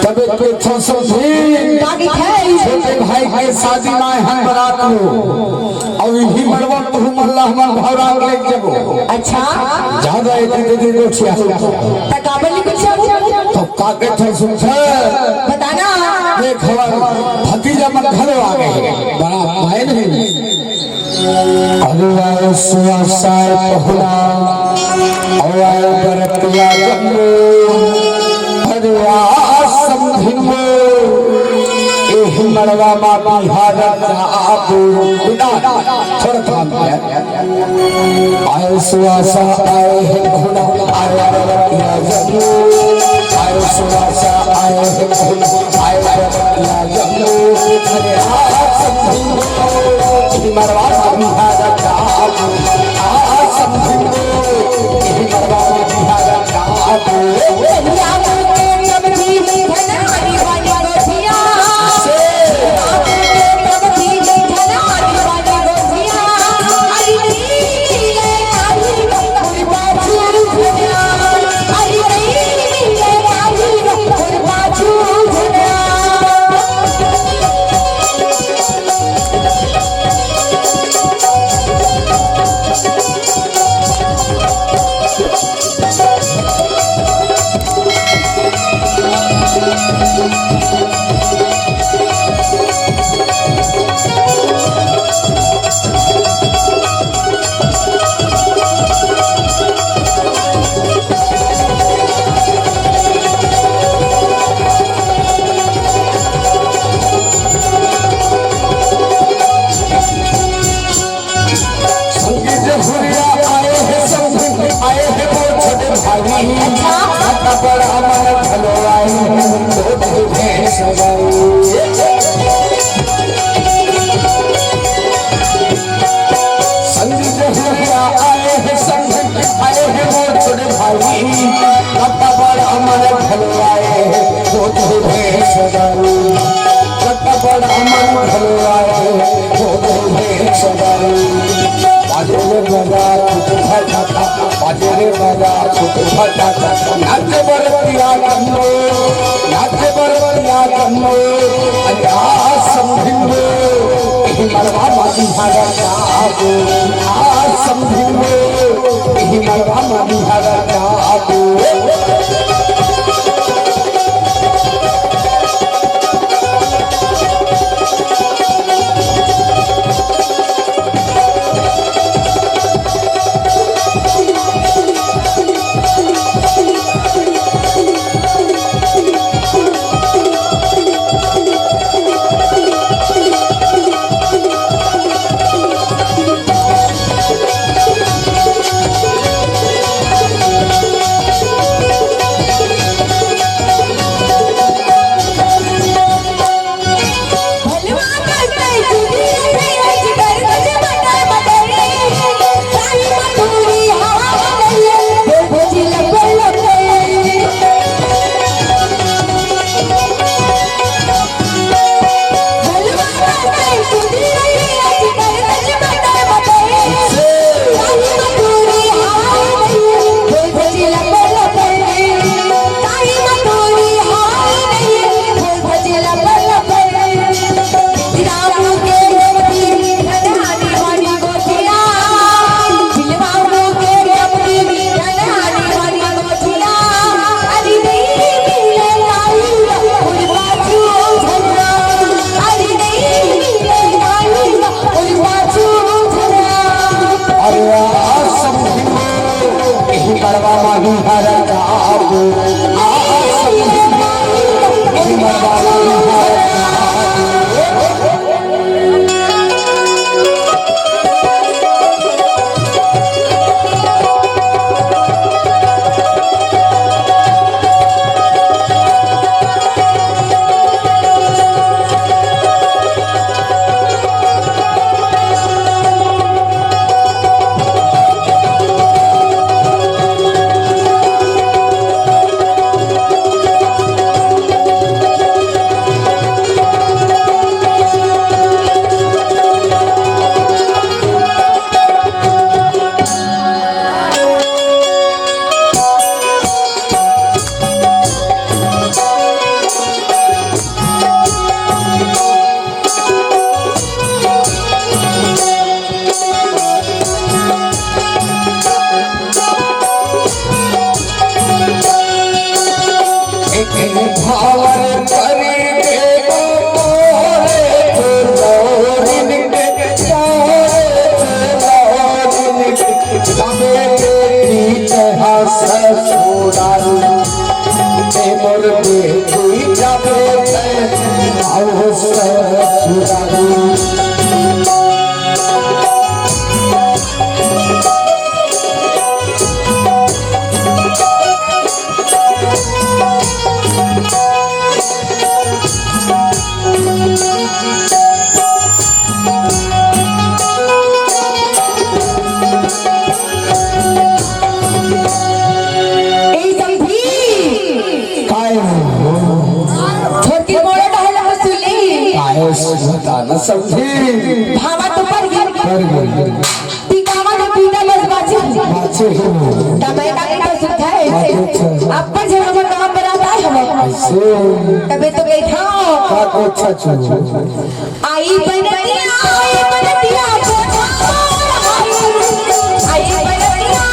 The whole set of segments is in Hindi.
तब के छोटे भाई के शादी में हम बारात लो और ही मरवा तुम अल्लाह मन भौरा ले जबो अच्छा ज्यादा इतने दिन गोछिया तकाबली कुछ तो काके थे सुन बताना देख भतीजा मन घरो आ गए बड़ा भाई नहीं अल्लाह सुवासाय पहुला और बरतिया जम्मू हरवा समधिमो एह मरवा मा बिहार जाबू बिना थोड़ा काम है आय सुवासा आए है घोड़ा आय बरतिया जम्मू आय सुवासा आए है घोड़ा आय बरतिया जम्मू हरवा समधिमो मरवा बिहार जाबू आ समधिमो एह मरवा बिहार जाबू समझी भावा तो पर गई कर गई टिकावा ने पीना बस बाजी बाचे हो तबे का तो सुधा है अब पर जब हम काम बनाता है हम ऐसे तबे तो गई था का को अच्छा चो आई बनतिया आई बनतिया आई बनतिया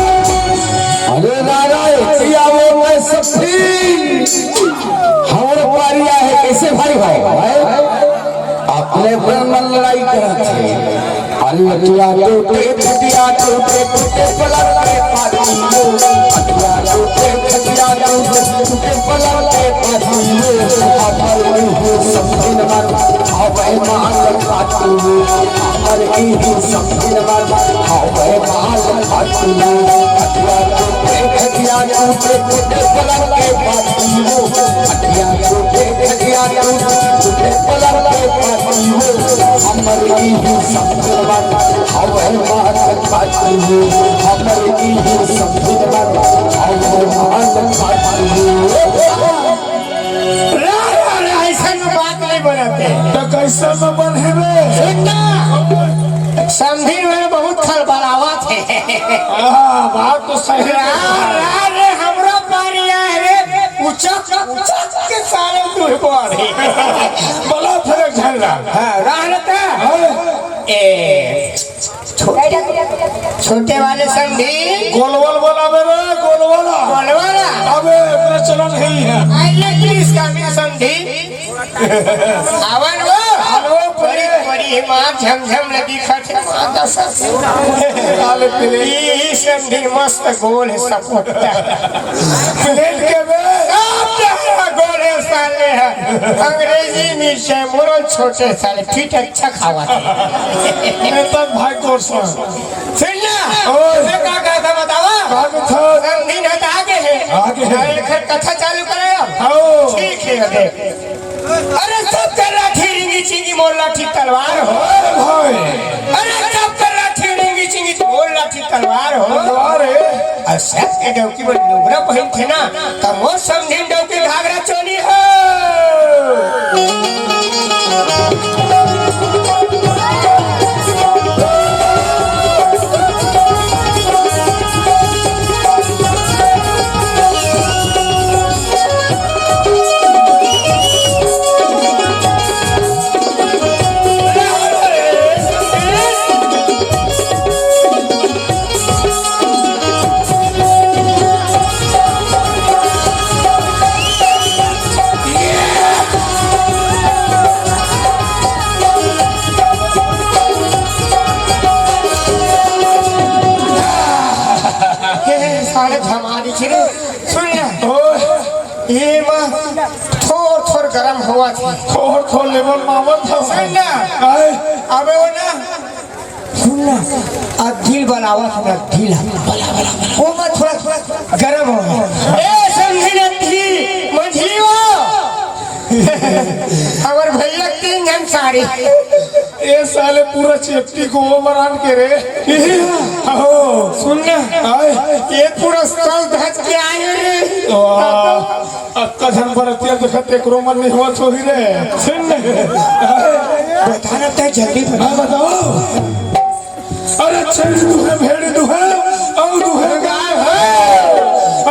अरे नारायण किया वो मैं सफी हमारे पारिया है कैसे भाई भाई अपने पर मन लड़ाई करत है अल्लाह टूटे टूटिया टूटे टूटे पलट के पादियो अल्लाह टूटे टूटिया टूटे पलट के पादियो अमर ही समझिन मन हवे मान पातियो अमर ही समझिन मन हवे मान पातियो अल्लाह टूटे टूटिया टूटे पलट के पादियो अल्लाह टूटे टूटिया टूटे पलट के पादियो अमर ही समझिन मन हवे मान पातियो अमर ही समझिन मन हवे मान पातियो तो कैसे में बने रे समझी में बहुत खलबलावा थे बात तो सही अरे हमरा पारिया रे उचक के सारे दूर पड़े बड़ा फर्क झगड़ा हां रहता ए छोटे वाले समझी गोलवाल वाला मेरे गोलवाला बोलवाला अबे प्रचलन नहीं है आइए प्लीज कामी समझी आवन वो बड़ी बड़ी मां झमझम लगी खटे माता काले पीले ई समझी मस्त गोल है सपोटा प्लेट के में गोल है साले है अंग्रेजी में से मोरो छोटे साले फिट अच्छा खावा नेता भाई कोर्सन सुनना ओए मैं क्या था बतावा भाग था समझी न तो आगे है आगे है। लिखत कथा चालू करे आओ ठीक है देख अरे सब कर लाठी रिंगी चिंगी मोर लाठी तलवार हो भाई अरे सब कर लाठी रिंगी चिंगी मोर लाठी तलवार हो अरे अच्छा के डौकी में डोबरा पहन थे ना तब मोर समझे डौकी घाघरा चोली हो साले धमाली छिरे सुन ना ये मां थोड़ थोड़ गरम हुआ थी खोल लेवल मावन था सुन ना आए अबे वो ना सुन ना अब दिल बनावा थोड़ा दिल वो मत थोड़ा गरम हो ए समझी ना थी मंझली वो और भैया 3 जन साड़ी ये साले पूरा चेप्टी को ओवरान के रे हो सुन ना आए ये पूरा स्थल धस के आए रे अक्का धन पर अतिया देखते करो मन नहीं हुआ छोरी रे सुन बताना तो जल्दी मैं बताओ अरे छेरी दुहे भेड़ी दुहे औ दुहे गाय है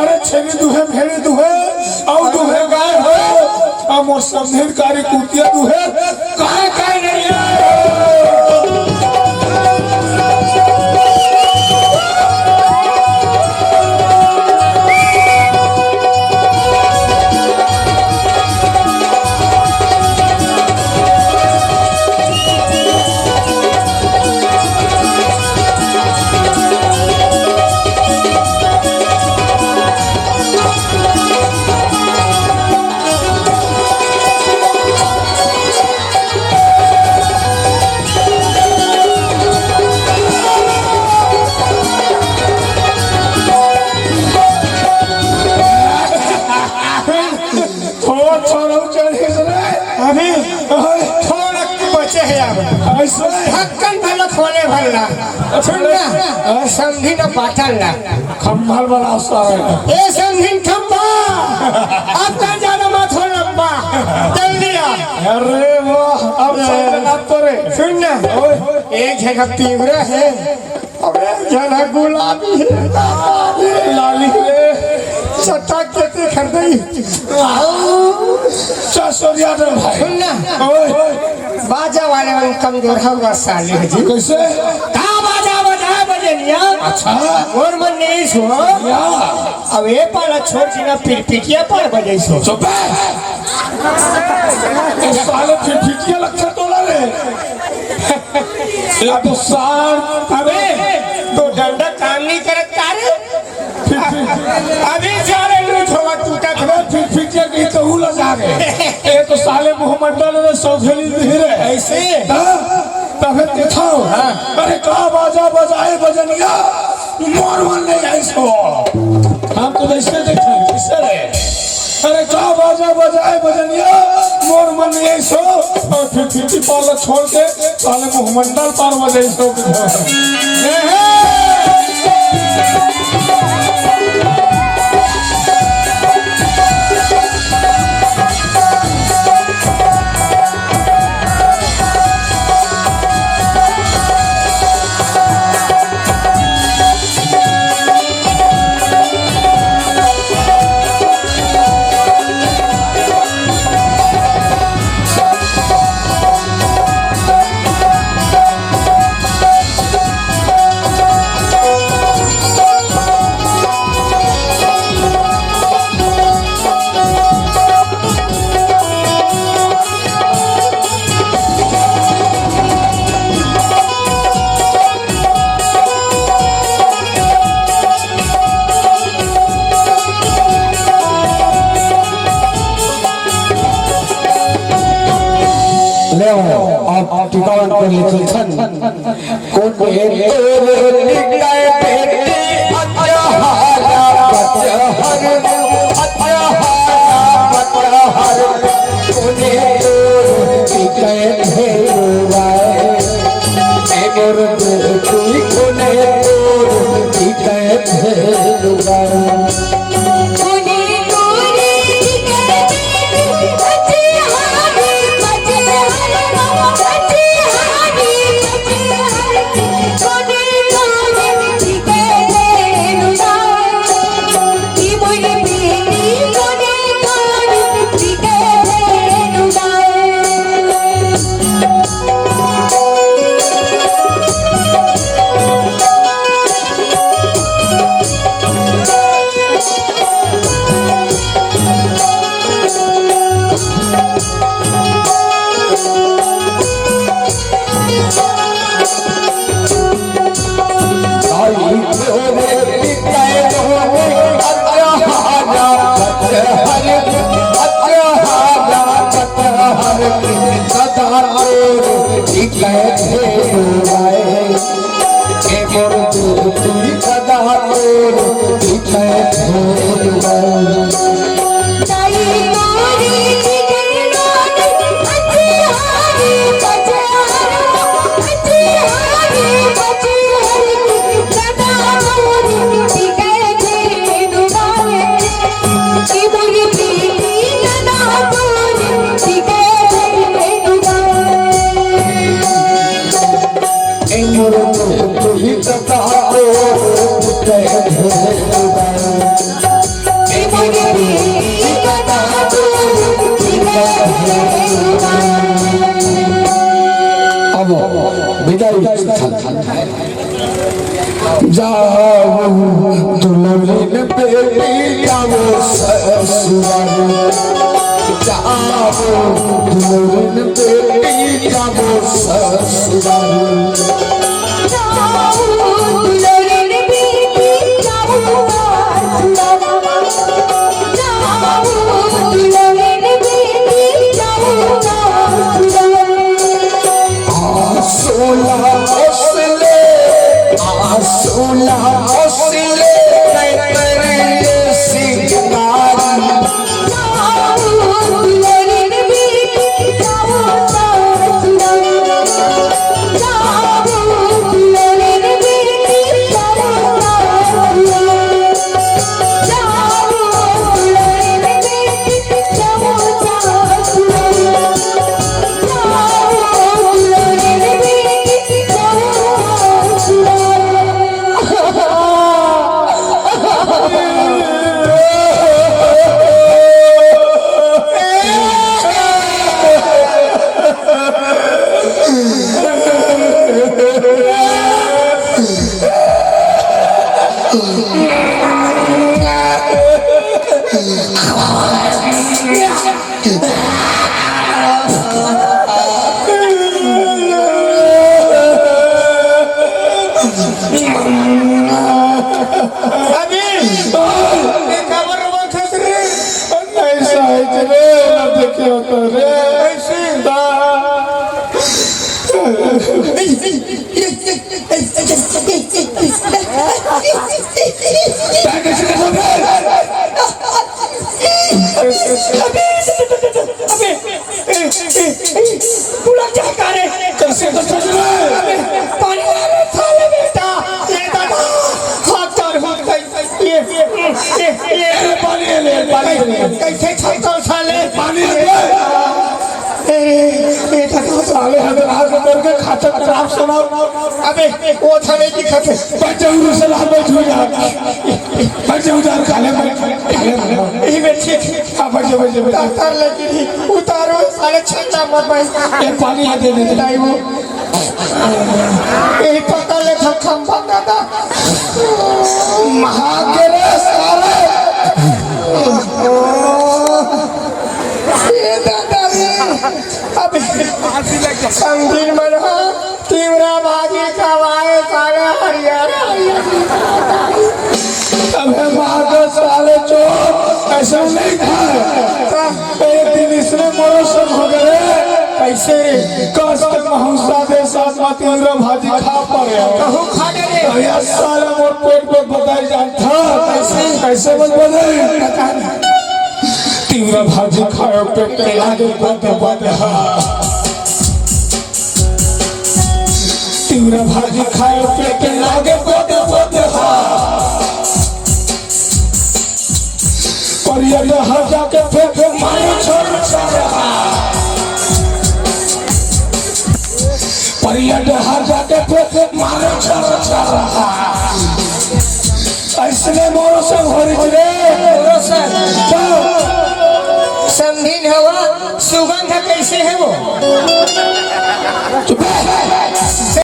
अरे छेरी दुहे भेड़ी दुहे औ दुहे गाय है अब मोर समझे कारी कुतिया दुहे काहे काहे नहीं है कोने भरना सुनना समझी न पाटल ना खम्भाल वाला सारा ए समझी खम्बा अब का जाना मत हो लंबा जल्दी आ अरे वाह अब समझना तो रे सुनना एक जगह पिंगरा है और एक जगह गुलाबी है लाली ले सट्टा कहते खरीदी 400 यादव भाई सुनना ओए बाजा वाले में कमजोर होगा साले जी कैसे कहाँ बाजा बजा बजनिया अच्छा और मन नहीं सो या अब ये पाला छोड़ देना फिर पिटिया पर बजे सो चुप है इस साले फिर फिटिया लक्षण तोड़ा रे ये तो सार अबे तो डंडा काम नहीं करत कार अभी सारे लूट होगा टूटा अबे फिर फिटिया की तो हुला जा गए ये तो साले मुहम्मदन ने सौखेली धीरे ऐसे तबे दिखाओ अरे कहाँ बाजा बजाए बजनिया मोर मन नहीं ऐसो हम तो वैसे देखे किससे रे अरे कहाँ बाजा बजाए बजनिया मोर मन नहीं ऐसो और फिर फिटी पाला छोड़ के साले मुहम्मदन पार बजे सो आप टिकावन पर लिखल छन कौन बेटे निकाय बेटे अत्याहारा पत्याहर कोने निकाय भेराए ए मोर बेटी कोने निकाय भेराए जाओ दुल्हन बेटी जाओ ससुराल जाओ दुल्हन बेटी जाओ ससुराल अभी खबर रखत रे ऐसा है रे ना देखियो तो रे ऐसे पूरा क्या करे कैसे तो चल रहे पानी वाले साले बेटा ये दादा हाथ चार हाथ ये पानी ले कैसे छलता साले पानी ये दादा साले हज़ार करके खाता खराब सुनाओ अबे वो थाने की खते बच्चे से लाल बैठ हो जा बच्चे उतार काले यही में ठीक बच्चे उतार लगी उतारो साले छलता मत भाई ये पानी आ देने दे नहीं वो यही पता ले खम दादा महाकेरे सारे ये दादा अबे संगीन मन हो तीव्रा भागी कवाए साले हरियाणा अबे महाके साले चोर ऐसा नहीं था एक दिन इसने मौसम हो गए कैसे कष्ट महंसा दे साथ में तीव्रा भाजी खा पड़े कहूँ खाने रे भैया साले मोर पेट में बताई जाता कैसे मत बताई तीव्रा भाजी खाओ पेट के लागे बद तीव्रा भाजी खाओ पेट के लागे बद पर ये हर जाके फिर मारो छोड़ रहा पर ये हर जाके फिर मारो छोड़ रहा ऐसने मौसम हो रही रे संगीन हवा सुगंध कैसे है वो चुप